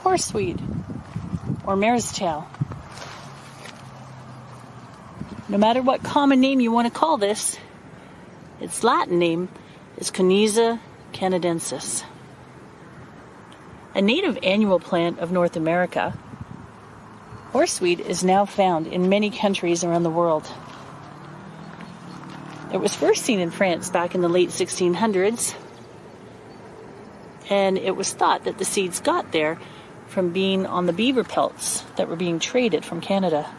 Horseweed, or mare's tail. No matter what common name you want to call this, its Latin name is Coniza canadensis. A native annual plant of North America, horseweed is now found in many countries around the world. It was first seen in France back in the late 1600s, and it was thought that the seeds got there from being on the beaver pelts that were being traded from Canada.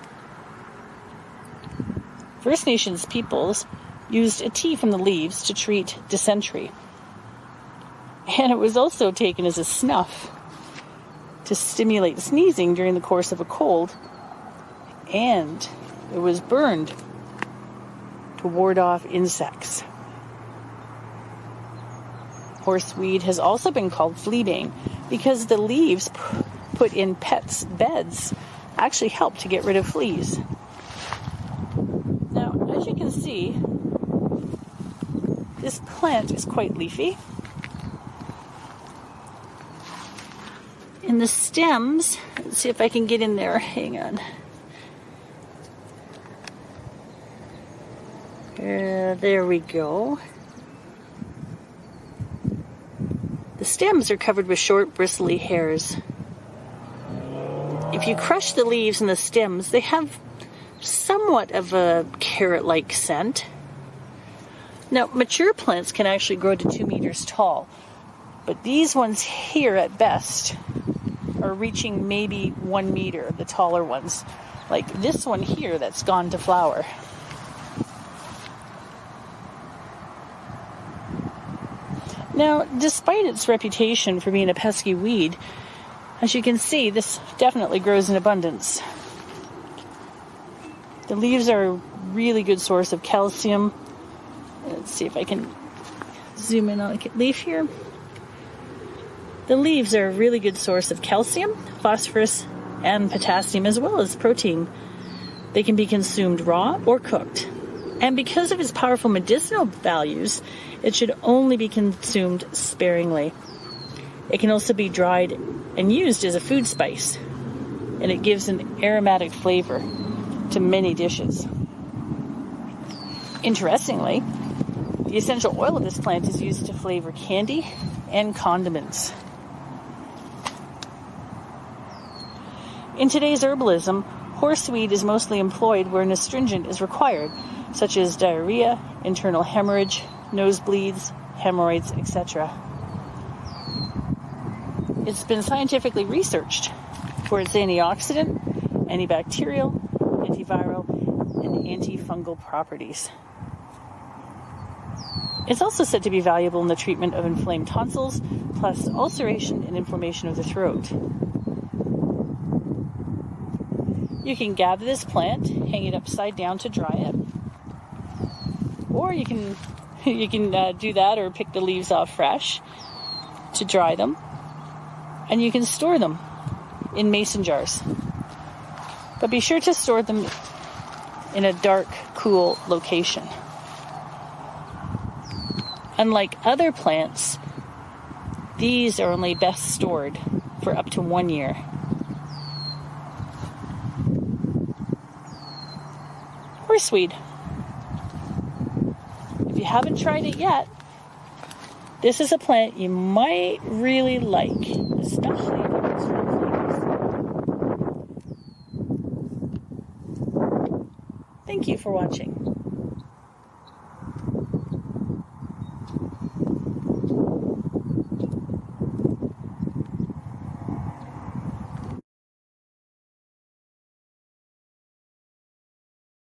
First Nations peoples used a tea from the leaves to treat dysentery. And it was also taken as a snuff to stimulate sneezing during the course of a cold. And it was burned to ward off insects. Horseweed has also been called fleabane because the leaves put in pets' beds actually help to get rid of fleas. Now, as you can see, this plant is quite leafy. In the stems, let's see if I can get in there. Hang on. There we go. The stems are covered with short, bristly hairs. If you crush the leaves and the stems, they have somewhat of a carrot-like scent. Now, mature plants can actually grow to 2 meters tall, but these ones here at best are reaching maybe 1 meter, the taller ones, like this one here that's gone to flower. Now, despite its reputation for being a pesky weed, as you can see, this definitely grows in abundance. The leaves are a really good source of calcium. Let's see if I can zoom in on a leaf here. The leaves are a really good source of calcium, phosphorus, and potassium, as well as protein. They can be consumed raw or cooked. And because of its powerful medicinal values, it should only be consumed sparingly. It can also be dried and used as a food spice, and it gives an aromatic flavor to many dishes. Interestingly, the essential oil of this plant is used to flavor candy and condiments. In today's herbalism, horseweed is mostly employed where an astringent is required, such as diarrhea, internal hemorrhage, nosebleeds, hemorrhoids, etc. It's been scientifically researched for its antioxidant, antibacterial, antiviral, and antifungal properties. It's also said to be valuable in the treatment of inflamed tonsils, plus ulceration and inflammation of the throat. You can gather this plant, hang it upside down to dry it, or you can do that or pick the leaves off fresh to dry them, and you can store them in mason jars. But be sure to store them in a dark, cool location. Unlike other plants, these are only best stored for up to 1 year. Horseweed. If you haven't tried it yet, this is a plant you might really like, especially if it comes from flavors. Thank you for watching.